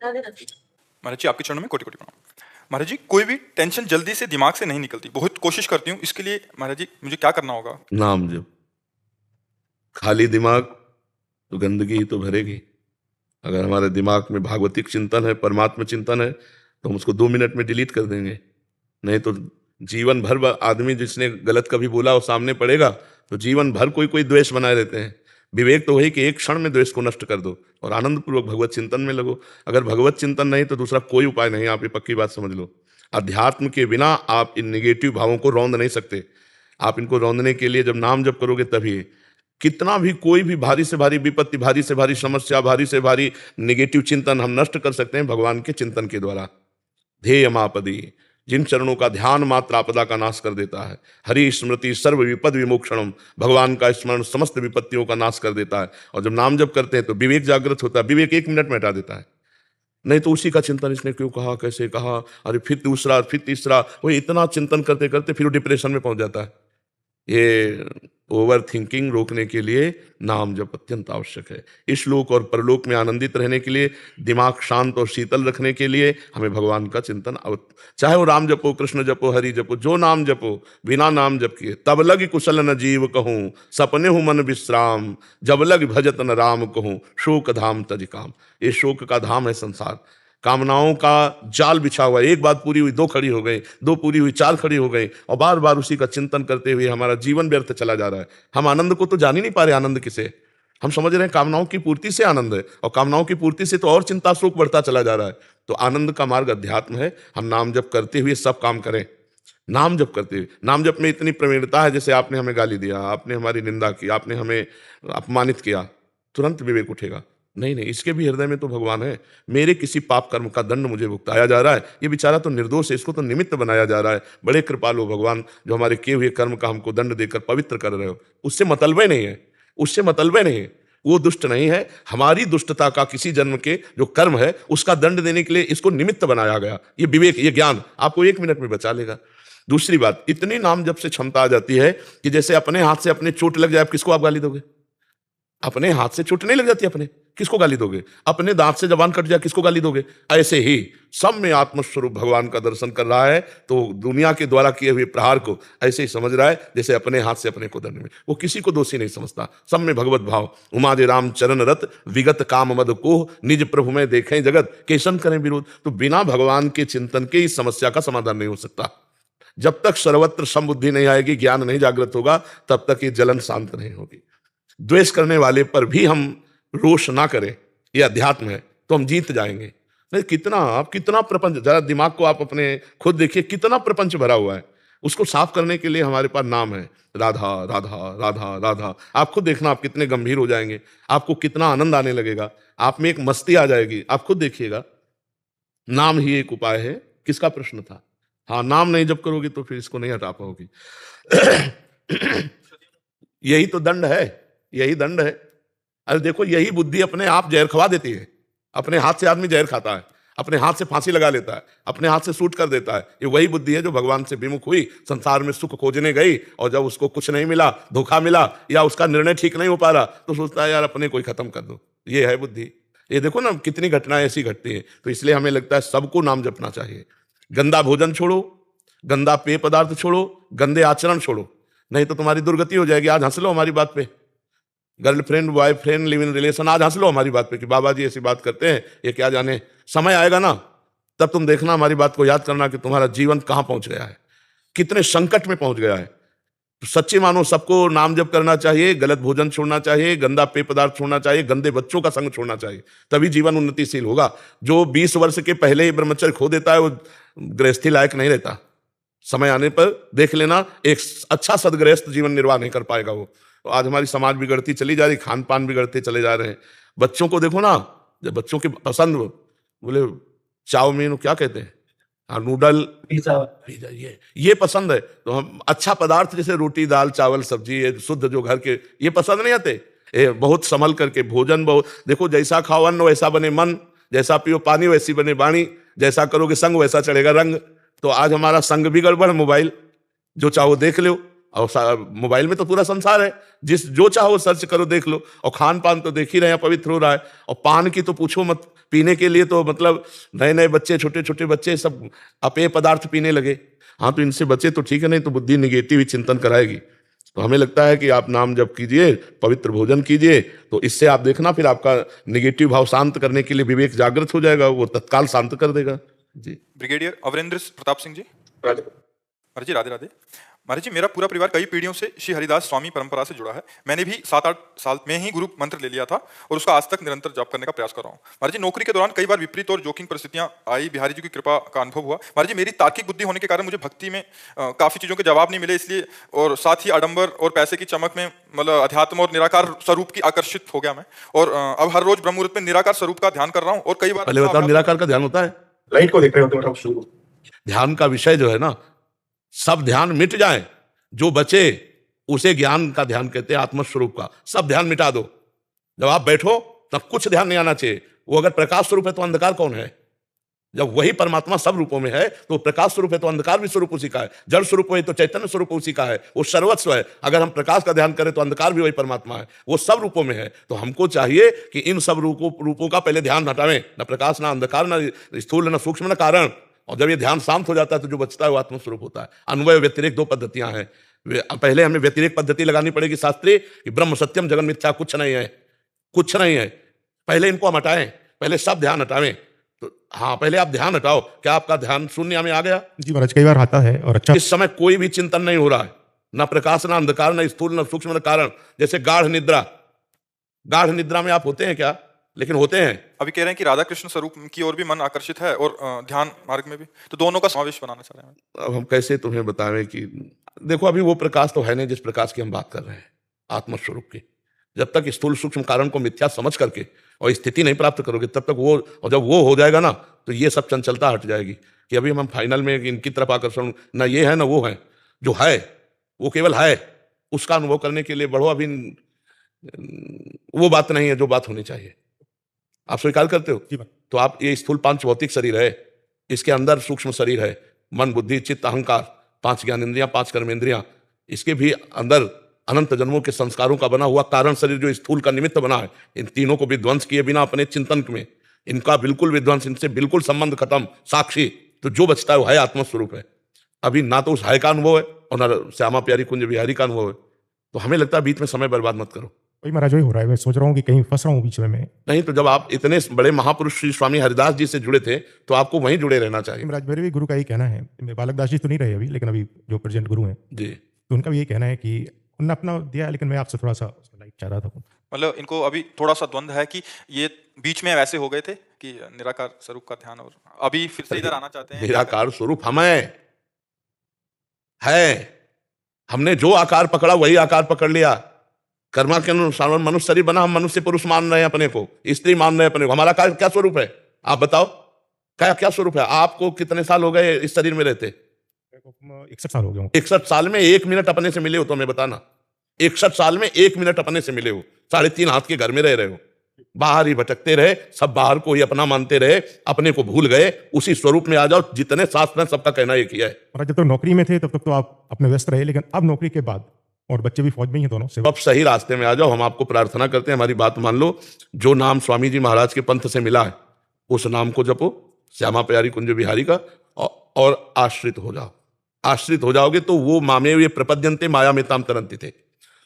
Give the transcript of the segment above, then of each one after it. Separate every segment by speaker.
Speaker 1: महाराज जी आपके चरणों में कोटि कोटि प्रणाम। महाराज जी कोई भी टेंशन जल्दी से दिमाग से नहीं निकलती, बहुत कोशिश करती हूँ, इसके लिए महाराज जी मुझे क्या करना होगा?
Speaker 2: नाम जप। खाली दिमाग तो गंदगी ही तो भरेगी। अगर हमारे दिमाग में भागवतिक चिंतन है, परमात्मा चिंतन है, तो हम उसको 2 मिनट में डिलीट कर देंगे। नहीं तो जीवन भर आदमी जिसने गलत कभी बोला वो सामने पड़ेगा, तो जीवन भर कोई कोई द्वेष बनाए रहते हैं। विवेक तो वही कि एक क्षण में द्वेष को नष्ट कर दो और आनंद पूर्वक भगवत चिंतन में लगो। अगर भगवत चिंतन नहीं तो दूसरा कोई उपाय नहीं, आप ये पक्की बात समझ लो। अध्यात्म के बिना आप इन निगेटिव भावों को रौंद नहीं सकते। आप इनको रौंदने के लिए जब नाम जप करोगे तभी। कितना भी कोई भी भारी से भारी विपत्ति, भारी से भारी समस्या, भारी से भारी निगेटिव चिंतन हम नष्ट कर सकते हैं भगवान के चिंतन के द्वारा। ध्येय मापदी, जिन चरणों का ध्यान मात्र आपदा का नाश कर देता है। हरि स्मृति सर्व विपद विमोक्षणम, भगवान का स्मरण समस्त विपत्तियों का नाश कर देता है। और जब नाम जप करते हैं तो विवेक जागृत होता है, विवेक 1 मिनट में हटा देता है। नहीं तो उसी का चिंतन, इसने क्यों कहा, कैसे कहा, अरे फिर दूसरा, फिर तीसरा, वो इतना चिंतन करते करते फिर वो डिप्रेशन में पहुंच जाता है। ये ओवर थिंकिंग रोकने के लिए नाम जप अत्यंत आवश्यक है। इस लोक और परलोक में आनंदित रहने के लिए, दिमाग शांत और शीतल रखने के लिए हमें भगवान का चिंतन, चाहे वो राम जपो, कृष्ण जपो, हरि जपो, जो नाम जपो, बिना नाम जप किए। तब लग कुशल न जीव कहूँ, सपने हूँ मन विश्राम, जब लग भजत न राम कहूँ, शोक धाम तज काम। ये शोक का धाम है संसार। कामनाओं का जाल बिछा हुआ, एक बात पूरी हुई 2 खड़ी हो गई, 2 पूरी हुई 4 खड़ी हो गई, और बार बार उसी का चिंतन करते हुए हमारा जीवन व्यर्थ चला जा रहा है। हम आनंद को तो जान ही नहीं पा रहे। आनंद किसे? हम समझ रहे हैं कामनाओं की पूर्ति से आनंद है, और कामनाओं की पूर्ति से तो और चिंता शोक बढ़ता चला जा रहा है। तो आनंद का मार्ग अध्यात्म है। हम नाम जप करते हुए सब काम करें। नाम जप करते हुए, नाम जप में इतनी प्रवीणता है, जैसे आपने हमें गाली दिया, आपने हमारी निंदा की, आपने हमें अपमानित किया, तुरंत विवेक उठेगा, नहीं नहीं, इसके भी हृदय में तो भगवान है। मेरे किसी पाप कर्म का दंड मुझे भुगताया जा रहा है, ये बेचारा तो निर्दोष है, इसको तो निमित्त बनाया जा रहा है। बड़े कृपालु भगवान, जो हमारे किए हुए कर्म का हमको दंड देकर पवित्र कर रहे हो। उससे मतलब नहीं है, उससे मतलब नहीं है। वो दुष्ट नहीं है। हमारी दुष्टता का किसी जन्म के जो कर्म है उसका दंड देने के लिए इसको निमित्त बनाया गया। ये विवेक, ये ज्ञान आपको 1 मिनट में बचा लेगा। दूसरी बात, इतनी नाम जप से क्षमता आ जाती है कि जैसे अपने हाथ से अपने चोट लग जाए, आप किसको आप गाली दोगे? अपने हाथ से चोट नहीं लग जाती, अपने किसको गाली दोगे? अपने दांत से जबान कट जाए, किसको गाली दोगे? ऐसे ही सब में आत्मस्वरूप भगवान का दर्शन कर रहा है, तो दुनिया के द्वारा किए हुए प्रहार को ऐसे ही समझ रहा है जैसे अपने हाथ से अपने को दंड में। वो किसी को दोषी नहीं समझता, सब में भगवत भाव। उमादे राम चरण रत, विगत काम मद को, निज प्रभु में देखें जगत, केसन करें विरोध। तो बिना भगवान के चिंतन के इस समस्या का समाधान नहीं हो सकता। जब तक सर्वत्र समबुद्धि नहीं आएगी, ज्ञान नहीं जागृत होगा, तब तक ये जलन शांत नहीं होगी। द्वेष करने वाले पर भी हम रोष ना करें, ये अध्यात्म है, तो हम जीत जाएंगे। नहीं, कितना प्रपंच, जरा दिमाग को आप अपने खुद देखिए, कितना प्रपंच भरा हुआ है। उसको साफ करने के लिए हमारे पास नाम है, राधा राधा राधा राधा। आप खुद देखना, आप कितने गंभीर हो जाएंगे, आपको कितना आनंद आने लगेगा, आप में एक मस्ती आ जाएगी। आप खुद देखिएगा, नाम ही एक उपाय है। किसका प्रश्न था? हाँ, नाम नहीं जब करोगे तो फिर इसको नहीं हटा पाओगी। यही तो दंड है, यही दंड है। अरे देखो, यही बुद्धि अपने आप जहर खवा देती है। अपने हाथ से आदमी जहर खाता है, अपने हाथ से फांसी लगा लेता है, अपने हाथ से शूट कर देता है। ये वही बुद्धि है जो भगवान से विमुख हुई, संसार में सुख खोजने गई, और जब उसको कुछ नहीं मिला, धोखा मिला, या उसका निर्णय ठीक नहीं हो पा रहा, तो सोचता है यार अपने को ही खत्म कर दो। ये है बुद्धि। ये देखो ना, कितनी घटनाएं ऐसी घटती है। तो इसलिए हमें लगता है सबको नाम जपना चाहिए। गंदा भोजन छोड़ो, गंदा पेय पदार्थ छोड़ो, गंदे आचरण छोड़ो, नहीं तो तुम्हारी दुर्गति हो जाएगी। आज हंस लो हमारी बात पे, girlfriend boyfriend live in relation, आज हंस लो हमारी बात पे कि बाबा जी ऐसी बात करते हैं, ये क्या जाने। समय आएगा ना, तब तुम देखना, हमारी बात को याद करना कि तुम्हारा जीवन कहां पहुंच गया है, कितने संकट में पहुंच गया है। तो सच्चे मानो सबको नाम जप करना चाहिए, गलत भोजन छोड़ना चाहिए, गंदा पेय पदार्थ छोड़ना चाहिए, गंदे बच्चों का संग छोड़ना चाहिए, तभी जीवन उन्नतिशील होगा। जो 20 वर्ष के पहले ही ब्रह्मचर्य खो देता है, वो गृहस्थी लायक नहीं रहता। समय आने पर देख लेना, एक अच्छा सदगृहस्थ जीवन निर्वाह नहीं कर पाएगा वो। तो आज हमारी समाज बिगड़ती चली जा रही, खान पान बिगड़ते चले जा रहे हैं। बच्चों को देखो ना, जब बच्चों की पसंद, बोले चाउमीन क्या कहते हैं, हाँ, नूडल, पिज्जा, ये पसंद है। तो हम अच्छा पदार्थ जैसे रोटी दाल चावल सब्जी, ये शुद्ध जो घर के, ये पसंद नहीं आते। बहुत संभल करके भोजन, बहुत देखो, जैसा खाओ अन्न वैसा बने मन, जैसा पियो पानी वैसी बने वाणी, जैसा करोगे संग वैसा चढ़ेगा रंग। तो आज हमारा संग भी गड़बड़, मोबाइल जो चाहो देख लो, और मोबाइल में तो पूरा संसार है, जो चाहो सर्च करो देख लो। और खान पान तो देख ही रहे हैं, पवित्र हो रहा है। और पान की तो पूछो मत, पीने के लिए तो मतलब नए नए बच्चे, छोटे छोटे बच्चे सब अपेय पदार्थ पीने लगे। हाँ, तो इनसे बचे तो ठीक है, नहीं तो बुद्धि निगेटिव ही चिंतन कराएगी। तो हमें लगता है कि आप नाम जप कीजिए, पवित्र भोजन कीजिए, तो इससे आप देखना फिर आपका निगेटिव भाव शांत करने के लिए विवेक जागृत हो जाएगा, वो तत्काल शांत कर देगा जी।
Speaker 1: ब्रिगेडियर अवरेंद्र प्रताप सिंह जी। महाराज जी राधे राधे। महाराज जी, मेरा पूरा परिवार कई पीढ़ियों से श्री हरिदास स्वामी परंपरा से जुड़ा है। मैंने भी 7-8 साल में ही गुरु मंत्र ले लिया था और उसका आज तक निरंतर जाप करने का प्रयास कर रहा हूँ। महाराज जी, नौकरी के दौरान कई बार विपरीत और जोखिम परिस्थितियां आई, बिहारी जी की कृपा का अनुभव हुआ। महाराज जी, मेरी तार्किक बुद्धि होने के कारण मुझे भक्ति में काफी चीजों के जवाब नहीं मिले, इसलिए और साथ ही आडंबर और पैसे की चमक में मतलब अध्यात्म और निराकार स्वरूप की आकर्षित हो गया मैं। और अब हर रोज ब्रह्म मुहूर्त में निराकार स्वरूप का ध्यान कर रहा हूँ। और कई बार
Speaker 2: पहले बताओ, निराकार का ध्यान होता है?
Speaker 3: लाइट को देख रहे होते हो।
Speaker 2: ध्यान का विषय जो है ना, सब ध्यान मिट जाए, जो बचे उसे ज्ञान का ध्यान कहते हैं, आत्मस्वरूप का। सब ध्यान मिटा दो, जब आप बैठो तब कुछ ध्यान नहीं आना चाहिए। वो अगर प्रकाश स्वरूप है तो अंधकार कौन है? जब वही परमात्मा सब रूपों में है तो प्रकाश स्वरूप है तो अंधकार भी स्वरूप उसी का है, जड़ स्वरूप है तो चैतन्य स्वरूप उसी का है, वो सर्वस्व है। अगर हम प्रकाश का ध्यान करें तो अंधकार भी वही परमात्मा है, वो सब रूपों में है। तो हमको चाहिए कि इन सब रूपों का पहले ध्यान हटावें, न प्रकाश, ना अंधकार, ना स्थूल, न सूक्ष्म, न कारण। और जब ये ध्यान शांत हो जाता है तो जो बचता है वो आत्मस्वरूप होता है। अन्वय व्यतिरेक 2 पद्धतियां हैं। पहले हमें व्यतिरेक पद्धति लगानी पड़ेगी शास्त्रीय, कि ब्रह्म सत्यम जगन मिथ्या, कुछ नहीं है, कुछ नहीं है। पहले इनको हम हटाएं, पहले सब ध्यान हटावें। तो हाँ, पहले आप ध्यान हटाओ। क्या आपका ध्यान शून्य में आ गया?
Speaker 3: जी महाराज, कई बार आता है। और अच्छा,
Speaker 2: इस समय कोई भी चिंतन नहीं हो रहा है, ना प्रकाश, ना अंधकार, ना स्थूल, ना सूक्ष्म, ना कारण। जैसे गाढ़ निद्रा, गाढ़ निद्रा में आप होते हैं क्या? लेकिन होते हैं।
Speaker 1: अभी कह रहे हैं कि राधा कृष्ण स्वरूप की ओर भी मन आकर्षित है और ध्यान मार्ग में भी, तो दोनों का समावेश बनाना चाह रहे हैं।
Speaker 2: अब हम कैसे तुम्हें बतावें कि देखो, अभी वो प्रकाश तो है नहीं जिस प्रकाश की हम बात कर रहे हैं, आत्मस्वरूप की। जब तक स्थूल सूक्ष्म कारण को मिथ्या समझ करके और स्थिति नहीं प्राप्त करोगे तब तक वो, और जब वो हो जाएगा ना तो ये सब चंचलता हट जाएगी। कि अभी हम फाइनल में इनकी तरफ आकर्षण, ना ये है ना वो है, जो है वो केवल है, उसका अनुभव करने के लिए बढ़ो। अभी वो बात नहीं है जो बात होनी चाहिए। आप स्वीकार करते हो? तो आप, ये स्थूल 5 भौतिक शरीर है, इसके अंदर सूक्ष्म शरीर है, मन, बुद्धि, चित्त, अहंकार, 5 ज्ञानेंद्रियां, 5 कर्मेंद्रियां, इसके भी अंदर अनंत जन्मों के संस्कारों का बना हुआ कारण शरीर जो स्थूल का निमित्त बना है। इन तीनों को विध्वंस किए बिना अपने चिंतन में, इनका बिल्कुल विध्वंस, इनसे बिल्कुल संबंध खत्म, साक्षी, तो जो बचता है वो है आत्मस्वरूप है। अभी ना तो उस है का अनुभव है और ना श्यामा प्यारी कुंज बिहारी का अनुभव है। तो हमें लगता है बीच में समय बर्बाद मत करो।
Speaker 3: वही महाराज, वही हो रहा है। मैं सोच रहा हूँ कि कहीं फंस रहा हूँ बीच में मैं।
Speaker 2: नहीं, तो जब आप इतने बड़े महापुरुष श्री स्वामी हरिदास जी से जुड़े थे तो आपको वहीं जुड़े रहना चाहिए।
Speaker 3: महाराज, मेरे भी गुरु का यही कहना है। बालक दास जी तो नहीं रहे अभी, लेकिन अभी जो प्रेजेंट गुरु हैं
Speaker 2: जी,
Speaker 3: तो उनका भी यही कहना है कि उन्होंने अपना दिया, लेकिन मैं आपसे थोड़ा सा लाइट चाह रहा था।
Speaker 1: मतलब इनको अभी थोड़ा सा द्वंद्व है कि ये बीच में वैसे हो गए थे कि निराकार स्वरूप का ध्यान, और अभी फिर से इधर आना चाहते हैं।
Speaker 2: निराकार स्वरूप हमें है, हमने जो आकार पकड़ा वही आकार पकड़ लिया। कर्मा के अनुसार मनुष्य शरीर बना, हम मनुष्य पुरुष मान रहे हैं अपने को, स्त्री मान रहे हैं अपने को। हमारा क्या स्वरूप है आप बताओ? क्या स्वरूप है? आपको कितने साल हो गए इस शरीर में रहते?
Speaker 3: 61 साल हो गए।
Speaker 2: 61 साल में 1 मिनट अपने से मिले हो तो हमें बताना। 61 साल में 1 मिनट अपने से मिले हो? 3.5 हाथ के घर में रह रहे हो, बाहर ही भटकते रहे, सब बाहर को ही अपना मानते रहे, अपने को भूल गए। उसी स्वरूप में आ जाओ। जितने शास्त्र हैं सबका कहना एक ही है।
Speaker 3: और जब तक नौकरी में थे तब तक तो आप अपने व्यस्त रहे, लेकिन अब नौकरी के बाद, और बच्चे भी फौज में ही हैं दोनों से,
Speaker 2: अब सही रास्ते में आ जाओ। हम आपको प्रार्थना करते हैं, हमारी बात मान लो। जो नाम स्वामी जी महाराज के पंथ से मिला है उस नाम को जपो, श्यामा प्यारी कुंज बिहारी का, और आश्रित हो जाओ। आश्रित हो जाओगे तो वो मामे ये प्रपद्यंते माया में ताम तरंती थे।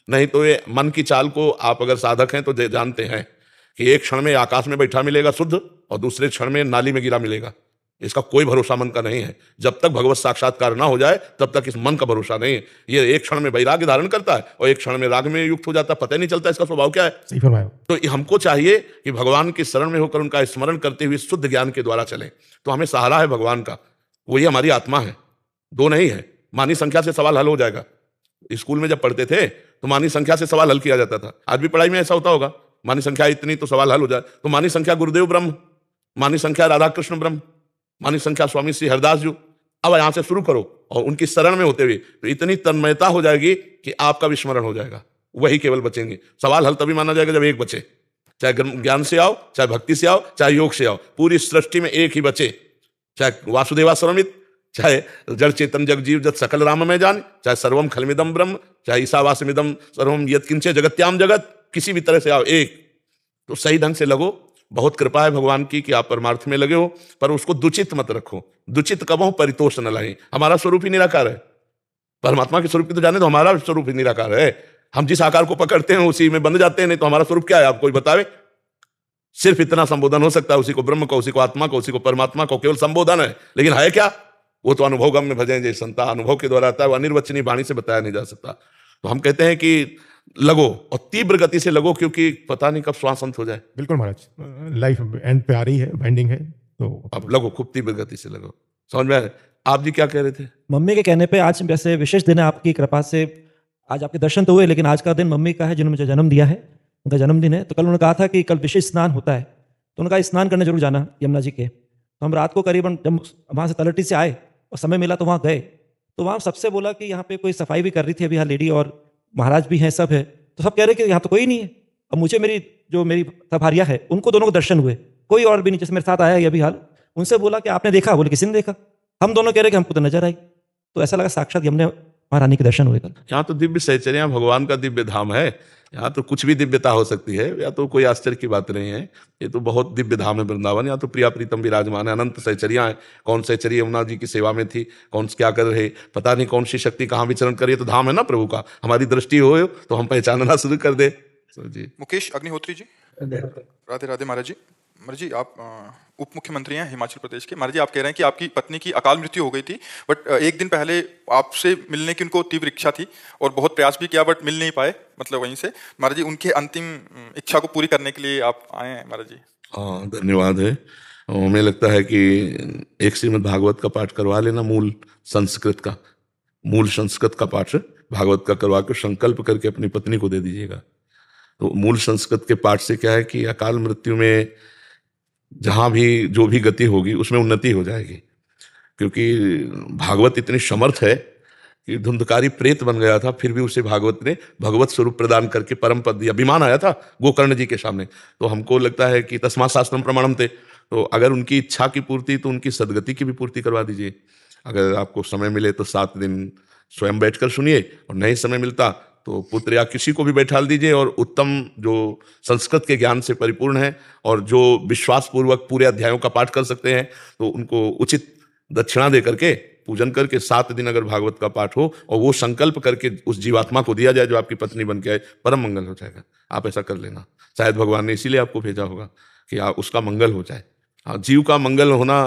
Speaker 2: नहीं तो ये मन की चाल को आप अगर साधक हैं तो जानते हैं कि एक क्षण में आकाश में बैठा मिलेगा शुद्ध और दूसरे क्षण में नाली में गिरा मिलेगा। इसका कोई भरोसा मन का नहीं है। जब तक भगवत साक्षात्कार ना हो जाए तब तक इस मन का भरोसा नहीं है। ये एक क्षण में वैराग्य धारण करता है और एक क्षण में राग में युक्त हो जाता है, पता ही नहीं चलता इसका स्वभाव क्या है।
Speaker 3: सही फरमाया।
Speaker 2: तो हमको चाहिए कि भगवान की शरण में होकर उनका स्मरण करते हुए शुद्ध ज्ञान के द्वारा चले। तो हमें सहारा है भगवान का, वही हमारी आत्मा है, 2 नहीं है। मानी संख्या से सवाल हल हो जाएगा। स्कूल में जब पढ़ते थे तो मानी संख्या से सवाल हल किया जाता था। आज भी पढ़ाई में ऐसा होता होगा, मानी संख्या इतनी तो सवाल हल हो जाए। तो मानी संख्या गुरुदेव ब्रह्म, मानी संख्या राधा कृष्ण ब्रह्म, मानी संख्या स्वामी श्री हरदास जी। अब यहां से शुरू करो और उनकी शरण में होते हुए तो इतनी तन्मयता हो जाएगी कि आपका विस्मरण हो जाएगा। वही केवल बचेंगे। सवाल हल तभी माना जाएगा जब एक बचे, चाहे ज्ञान से आओ, चाहे भक्ति से आओ, चाहे योग से आओ, पूरी सृष्टि में एक ही बचे। चाहे वासुदेवा सर्वमित, चाहे जड़ चेतन जग जीव जत सकल राम में जान, चाहे सर्वम खलमिदम ब्रह्म, चाहे ईशावास्यमिदम सर्वम यत् किंचे जगत्याम जगत, किसी भी तरह से आओ एक, तो सही ढंग से लगो। बहुत कृपा है भगवान की कि आप परमार्थ में लगे हो, पर उसको दुचित मत रखो। दुचित कब हो, परितोष न लाए। हमारा स्वरूप ही निराकार है। परमात्मा के स्वरूप की तो जाने तो हमारा स्वरूप ही निराकार है। हम जिस आकार को पकड़ते हैं उसी में बंध जाते हैं, नहीं तो हमारा स्वरूप क्या है आप कोई बतावे। सिर्फ इतना संबोधन हो सकता है, उसी को ब्रह्म को, उसी को आत्मा को, उसी को परमात्मा को, केवल संबोधन है। लेकिन है क्या, वो तो अनुभव गम में भजें जय संता, अनुभव के द्वारा आता है, वो अनिर्वचनीय वाणी से बताया नहीं जा सकता। तो हम कहते हैं कि लगो और तीव्र गति से लगो, क्योंकि पता नहीं कब श्वास अंत हो जाए।
Speaker 3: बिल्कुल महाराज, लाइफ एंड पे आ रही है, बाइंडिंग है, तो
Speaker 2: अब लगो, खूब तीव्र गति से लगो। समझ में आया? आप जी क्या कह रहे थे?
Speaker 4: मम्मी के कहने पे आज वैसे विशेष दिन है, आपकी कृपा से आज आपके दर्शन तो हुए, लेकिन आज का दिन मम्मी का है जिन्होंने मुझे जन्म दिया है, उनका जन्मदिन है। तो कल उन्होंने कहा था कि कल विशेष स्नान होता है, तो उन्होंने कहा स्नान करने जरूर जाना यमुना जी के। तो हम रात को करीबन जब वहाँ से तलहटी से आए और समय मिला तो वहाँ गए, तो वहाँ सबसे बोला कि यहाँ पे कोई सफाई भी कर रही थी अभी, यहाँ लेडी और महाराज भी हैं, सब है। तो सब कह रहे कि यहाँ तो कोई नहीं है। अब मुझे मेरी भारिया है, उनको दोनों को दर्शन हुए, कोई और भी नहीं। जैसे मेरे साथ आया है अभी हाल, उनसे बोला कि आपने देखा, बोले किसी ने देखा। हम दोनों कह रहे कि हमको तो नजर आई। तो ऐसा लगा साक्षात हमने महारानी के दर्शन हुए कल।
Speaker 2: यहाँ तो दिव्य सहचर्या भगवान का दिव्य धाम है। यहाँ तो कुछ भी दिव्यता हो सकती है, या तो कोई आश्चर्य की बात नहीं है। ये तो बहुत दिव्य धाम है वृंदावन। यहाँ तो प्रिया प्रीतम विराजमान है, अनंत सहचर्या है। कौन सहचर्य यमुना जी की सेवा में थी, कौन क्या कर रहे, पता नहीं कौन सी शक्ति कहाँ विचरण कर रही है। तो धाम है ना प्रभु का। हमारी दृष्टि हो तो हम पहचानना शुरू कर दे। जी
Speaker 1: मुकेश अग्निहोत्री जी, राधे राधे। महाराज जी आप उप मुख्यमंत्री हैं हिमाचल प्रदेश के। महाराज जी आप कह रहे हैं कि आपकी पत्नी की अकाल मृत्यु हो गई थी, बट एक दिन पहले आपसे मिलने की उनको तीव्र इच्छा थी और बहुत प्रयास भी किया, बट मिल नहीं पाए, मतलब वहीं से। महाराज जी उनके अंतिम इच्छा को पूरी करने के लिए आप आए हैं महाराज जी।
Speaker 2: हाँ, धन्यवाद है। हमें लगता है कि एक श्रीमद् भागवत का पाठ करवा लेना, मूल संस्कृत का पाठ भागवत का करवा के संकल्प करके अपनी पत्नी को दे दीजिएगा। तो मूल संस्कृत के पाठ से क्या है कि अकाल मृत्यु में जहाँ भी जो भी गति होगी उसमें उन्नति हो जाएगी। क्योंकि भागवत इतनी समर्थ है कि धुंधकारी प्रेत बन गया था, फिर भी उसे भागवत ने भगवत स्वरूप प्रदान करके परम पद दिया। अभिमान आया था गोकर्ण जी के सामने। तो हमको लगता है कि तस्मात् शास्त्रम प्रमाणम थे। तो अगर उनकी इच्छा की पूर्ति, तो उनकी सदगति की भी पूर्ति करवा दीजिए। अगर आपको समय मिले तो 7 दिन स्वयं बैठकर सुनिए, और नहीं समय मिलता तो पुत्र या किसी को भी बैठाल दीजिए। और उत्तम जो संस्कृत के ज्ञान से परिपूर्ण है और जो विश्वास पूर्वक पूरे अध्यायों का पाठ कर सकते हैं, तो उनको उचित दक्षिणा दे करके पूजन करके 7 दिन अगर भागवत का पाठ हो और वो संकल्प करके उस जीवात्मा को दिया जाए जो आपकी पत्नी बन के आए, परम मंगल हो जाएगा। आप ऐसा कर लेना। शायद भगवान ने इसीलिए आपको भेजा होगा कि उसका मंगल हो जाए। हाँ, जीव का मंगल होना,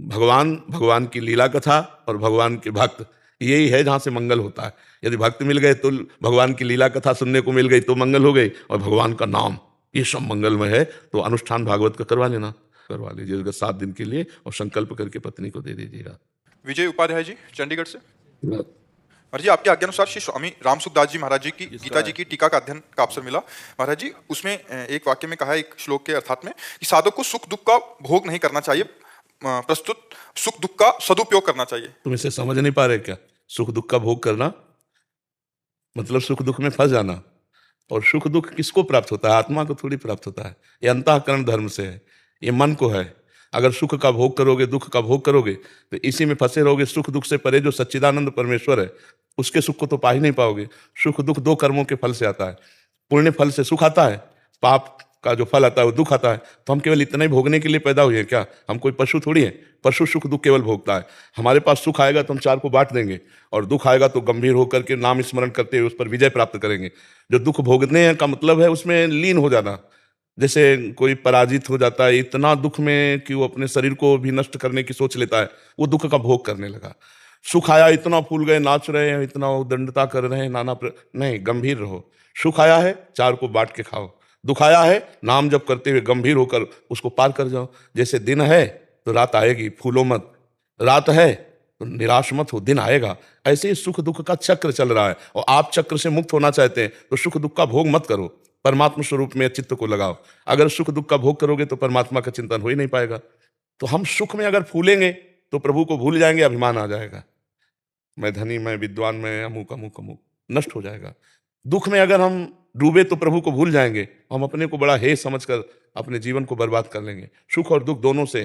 Speaker 2: भगवान की लीला कथा और भगवान के भक्त, यही है जहाँ से मंगल होता है। यदि भक्त मिल गए तो भगवान की लीला कथा सुनने को मिल गई तो मंगल हो गई, और भगवान का नाम, ये सब मंगलमय है। तो अनुष्ठान भागवत का करवा लीजिएगा 7 दिन के लिए, और संकल्प करके पत्नी को दे दीजिएगा।
Speaker 1: विजय उपाध्याय जी चंडीगढ़ से। महाराज जी आपके आज्ञानुसार श्री स्वामी रामसुखदास जी महाराज जी की गीता जी की टीका का अध्ययन का अवसर मिला। महाराज जी उसमें एक वाक्य में कहा है, एक श्लोक के अर्थात में, कि साधक को सुख दुख का भोग नहीं करना चाहिए, प्रस्तुत सुख दुख का सदुपयोग करना चाहिए।
Speaker 2: तुम इसे समझ नहीं पा रहे क्या? सुख दुख का भोग करना मतलब सुख दुख में फंस जाना। और सुख दुख किसको प्राप्त होता है? आत्मा को थोड़ी प्राप्त होता है। ये अंतःकरण धर्म से है, ये मन को है। अगर सुख का भोग करोगे, दुख का भोग करोगे, तो इसी में फंसे रहोगे। सुख दुख से परे जो सच्चिदानंद परमेश्वर है, उसके सुख को तो पा ही नहीं पाओगे। सुख दुख 2 कर्मों के फल से आता है। पुण्य फल से सुख आता है, पाप का जो फल आता है वो दुख आता है। तो हम केवल इतना ही भोगने के लिए पैदा हुए हैं क्या? हम कोई पशु थोड़ी हैं। पशु सुख दुख केवल भोगता है। हमारे पास सुख आएगा तो हम 4 को बांट देंगे, और दुख आएगा तो गंभीर होकर के नाम स्मरण करते हुए उस पर विजय प्राप्त करेंगे। जो दुख भोगने का मतलब है उसमें लीन हो जाना। जैसे कोई पराजित हो जाता है इतना दुख में कि वो अपने शरीर को भी नष्ट करने की सोच लेता है, वो दुख का भोग करने लगा। सुख आया, इतना फूल गए, नाच रहे हैं, इतना दंडता कर रहे हैं, नहीं, गंभीर रहो। सुख आया है, 4 को बांट के खाओ। दुख आया है, नाम जप करते हुए गंभीर होकर उसको पार कर जाओ। जैसे दिन है तो रात आएगी, फूलो मत। रात है तो निराश मत हो, दिन आएगा। ऐसे ही सुख दुख का चक्र चल रहा है, और आप चक्र से मुक्त होना चाहते हैं तो सुख दुख का भोग मत करो, परमात्मा स्वरूप में चित्त को लगाओ। अगर सुख दुख का भोग करोगे तो परमात्मा का चिंतन हो ही नहीं पाएगा। तो हम सुख में अगर फूलेंगे तो प्रभु को भूल जाएंगे, अभिमान आ जाएगा, मैं धनी, मैं विद्वान, मैं अमुक अमुक अमुक, नष्ट हो जाएगा। दुख में अगर हम डूबे तो प्रभु को भूल जाएंगे, हम अपने को बड़ा हे समझकर अपने जीवन को बर्बाद कर लेंगे। सुख और दुख दोनों से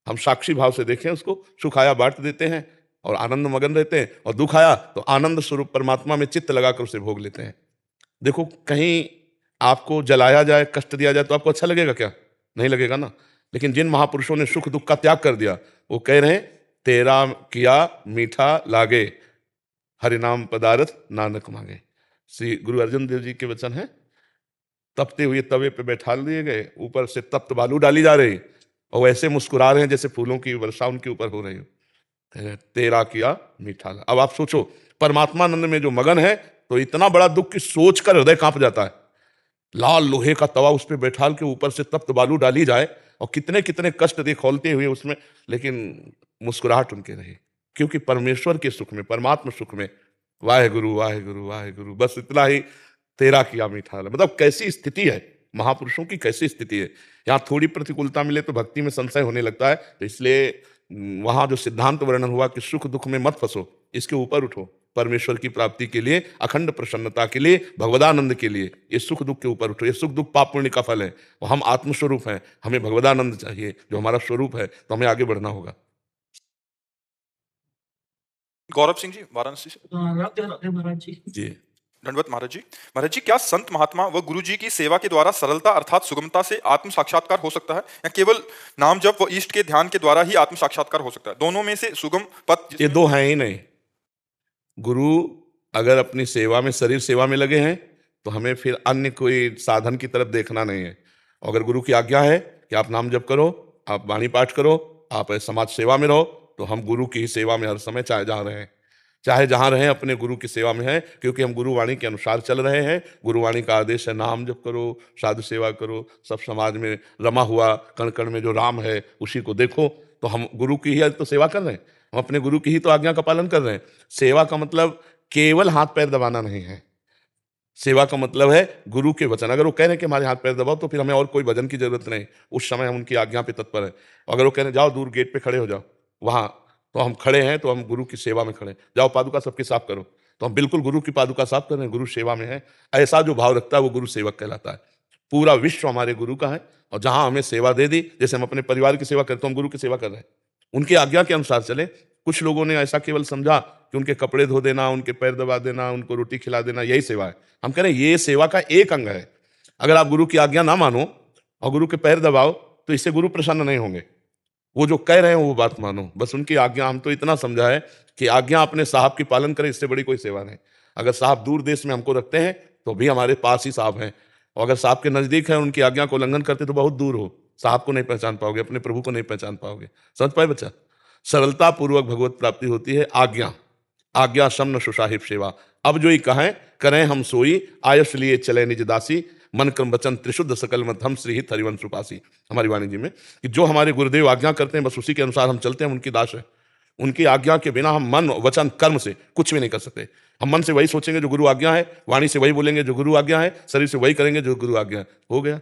Speaker 2: हम साक्षी भाव से देखें उसको, सुख आया बांट देते हैं और आनंद मगन रहते हैं, और दुख आया तो आनंद स्वरूप परमात्मा में चित्त लगाकर उसे भोग लेते हैं। देखो, कहीं आपको जलाया जाए, कष्ट दिया जाए तो आपको अच्छा लगेगा क्या? नहीं लगेगा ना। लेकिन जिन महापुरुषों ने सुख दुख का त्याग कर दिया, वो कह रहे हैं तेरा किया मीठा लागे, हरि नाम पदारथ नानक मांगे। श्री गुरु अर्जन देव जी के वचन हैं। तपते हुए तवे पे बैठा लिए गए, ऊपर से तप्त बालू डाली जा रही, और वैसे मुस्कुरा रहे हैं जैसे फूलों की वर्षा उनके ऊपर हो रही हो। तेरा किया मीठा लागे। अब आप सोचो, परमात्मानंद में जो मगन है तो इतना बड़ा दुख की सोच कर हृदय कांप जाता है। लाल लोहे का तवा उस पर बैठाल के ऊपर से तप्त बालू डाली जाए, और कितने कितने कष्ट दे खोलते हुए उसमें, लेकिन मुस्कुराहट उनके रही, क्योंकि परमेश्वर के सुख में, परमात्मा सुख में, वाहे गुरु वाहे गुरु वाहे गुरु, बस इतना ही तेरा किया मीठा। मतलब कैसी स्थिति है महापुरुषों की, कैसी स्थिति है। यहाँ थोड़ी प्रतिकूलता मिले तो भक्ति में संशय होने लगता है। तो इसलिए वहां जो सिद्धांत वर्णन हुआ कि सुख दुख में मत फंसो, इसके ऊपर उठो, परमेश्वर की प्राप्ति के लिए, अखंड प्रसन्नता के लिए, भगवदानंद के लिए, ये सुख दुख के ऊपर उठो। ये सुख दुख पाप पुण्य का फल है, और हम आत्मस्वरूप हैं, हमें भगवदानंद चाहिए जो हमारा स्वरूप है, तो हमें आगे बढ़ना होगा।
Speaker 1: गौरव सिंह जी वाराणसी से।
Speaker 5: महाराज जी।
Speaker 2: जी
Speaker 1: दंडवत महाराज जी। महाराज जी, क्या संत महात्मा व गुरु जी की सेवा के द्वारा सरलता अर्थात सुगमता से आत्म साक्षात्कार हो सकता है, या केवल नाम जप व इष्ट के ध्यान के द्वारा ही आत्म साक्षात्कार हो सकता है? दोनों में से सुगम पथ
Speaker 2: ये दो हैं ही नहीं। गुरु अगर अपनी सेवा में, शरीर सेवा में लगे हैं, तो हमें फिर अन्य कोई साधन की तरफ देखना नहीं है। अगर गुरु की आज्ञा है कि आप नाम जप करो, आप वाणी पाठ करो, आप समाज सेवा में रहो, तो हम गुरु की ही सेवा में हर समय चाहे जहाँ रहें, चाहे जहाँ रहें, अपने गुरु की सेवा में हैं, क्योंकि हम गुरुवाणी के अनुसार चल रहे हैं। गुरुवाणी का आदेश है नाम जप करो, साधु सेवा करो, सब समाज में रमा हुआ कण कण में जो राम है उसी को देखो। तो हम गुरु की ही तो सेवा कर रहे हैं, हम अपने गुरु की ही तो आज्ञा का पालन कर रहे हैं। सेवा का मतलब केवल हाथ पैर दबाना नहीं है। सेवा का मतलब है गुरु के वचन। अगर वो कह रहे हैं कि हमारे हाथ पैर दबाओ, तो फिर हमें और कोई भजन की जरूरत नहीं, उस समय हम उनकी आज्ञा पे तत्पर है। अगर वो कह रहे हैं जाओ दूर गेट पे खड़े हो जाओ, वहाँ तो हम खड़े हैं, तो हम गुरु की सेवा में खड़े हैं। जाओ पादुका सबकी साफ करो, तो हम बिल्कुल गुरु की पादुका साफ कर रहे हैं, गुरु सेवा में है। ऐसा जो भाव रखता है वो गुरु सेवक कहलाता है। पूरा विश्व हमारे गुरु का है, और जहां हमें सेवा दे दी, जैसे हम अपने परिवार की सेवा करते हैं, हम गुरु की सेवा कर रहे हैं, उनकी आज्ञा के अनुसार चले। कुछ लोगों ने ऐसा केवल समझा कि उनके कपड़े धो देना, उनके पैर दबा देना, उनको रोटी खिला देना, यही सेवा है। हम कह रहे हैं ये सेवा का एक अंग है। अगर आप गुरु की आज्ञा ना मानो और गुरु के पैर दबाओ, तो इससे गुरु प्रसन्न नहीं होंगे। वो जो कह रहे हैं वो बात मानो, बस उनकी आज्ञा। हम तो इतना समझा है कि आज्ञा अपने साहब की पालन करें, इससे बड़ी कोई सेवा नहीं। अगर साहब दूर देश में हमको रखते हैं, तो भी हमारे पास ही साहब हैं, और अगर साहब के नजदीक है, उनकी आज्ञा को उल्लंघन करते तो बहुत दूर हो, साहब को नहीं पहचान पाओगे, अपने प्रभु को नहीं पहचान पाओगे। समझ पाए बच्चा? सरलता पूर्वक भगवत प्राप्ति होती है आज्ञा। आज्ञा शमन सुसाहिब सेवा। अब जो ही कहें करें हम सोई, आयस लिए चले निज दासी, मन क्रम वचन त्रिशुद्ध सकल मध्यम श्री हित हरिवंश उपासी। हमारी वाणी जी में कि जो हमारे गुरुदेव आज्ञा करते हैं, बस उसी के अनुसार हम चलते हैं, उनकी दास है। उनकी आज्ञा के बिना हम मन वचन कर्म से कुछ भी नहीं कर सकते। हम मन से वही सोचेंगे जो गुरु आज्ञा है, वाणी से वही बोलेंगे जो गुरु आज्ञा है, शरीर से वही करेंगे जो गुरु आज्ञा है। हो गया,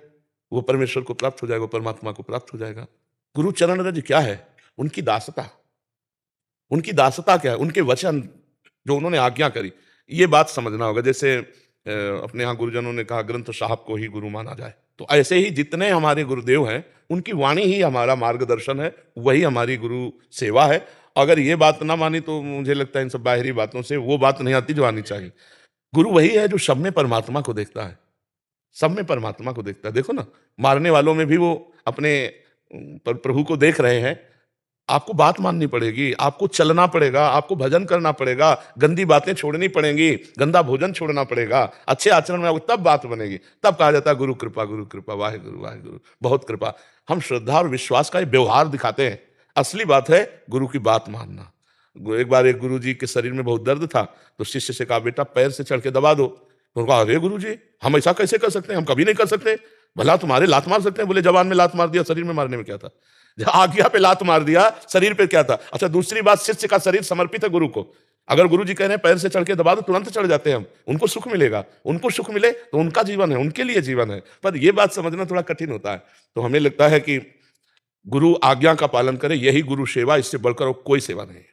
Speaker 2: वो परमेश्वर को प्राप्त हो जाएगा, परमात्मा को प्राप्त हो जाएगा। गुरु चरण रज क्या है? उनकी दासता। उनकी दासता क्या है? उनके वचन जो उन्होंने आज्ञा करी, ये बात समझना होगा। जैसे अपने यहाँ गुरुजनों ने कहा ग्रंथ साहब को ही गुरु माना जाए, तो ऐसे ही जितने हमारे गुरुदेव हैं, उनकी वाणी ही हमारा मार्गदर्शन है, वही हमारी गुरु सेवा है। अगर ये बात ना मानी तो मुझे लगता है इन सब बाहरी बातों से वो बात नहीं आती जो आनी चाहिए। गुरु वही है जो सब में परमात्मा को देखता है, सब में परमात्मा को देखता है। देखो ना, मारने वालों में भी वो अपने प्रभु को देख रहे हैं। आपको बात माननी पड़ेगी, आपको चलना पड़ेगा, आपको भजन करना पड़ेगा, गंदी बातें छोड़नी पड़ेंगी, गंदा भोजन छोड़ना पड़ेगा, अच्छे आचरण में तब बात बनेगी। तब कहा जाता है गुरु कृपा वाहे गुरु बहुत कृपा। हम श्रद्धा और विश्वास का व्यवहार दिखाते हैं, असली बात है गुरु की बात मानना। एक बार एक गुरु जी के शरीर में बहुत दर्द था, तो शिष्य से कहा बेटा पैर से चढ़ के दबा दो। तो कहा अरे गुरु जी हम ऐसा कैसे कर सकते हैं, हम कभी नहीं कर सकते। भला तुम्हारे लात मार सकते हैं? बोले जवान में लात मार दिया, शरीर में मारने में क्या था? आज्ञा पे लात मार दिया, शरीर पे क्या था? अच्छा दूसरी बात, शिष्य का शरीर समर्पित है गुरु को। अगर गुरु जी कह रहे हैं पैर से चढ़ के दबा दो, तुरंत चढ़ जाते हैं हम, उनको सुख मिलेगा। उनको सुख मिले तो उनका जीवन है, उनके लिए जीवन है। पर यह बात समझना थोड़ा कठिन होता है। तो हमें लगता है कि गुरु आज्ञा का पालन करे, यही गुरु सेवा, इससे बढ़कर कोई सेवा नहीं है।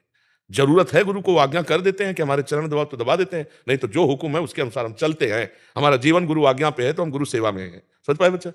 Speaker 2: जरूरत है गुरु को, आज्ञा कर देते हैं कि हमारे चरण दबाओ तो दबा देते हैं, नहीं तो जो हुक्म है उसके अनुसार हम चलते हैं। हमारा जीवन गुरु आज्ञा पे है, तो हम गुरु सेवा में हैं। समझ पाए बच्चा?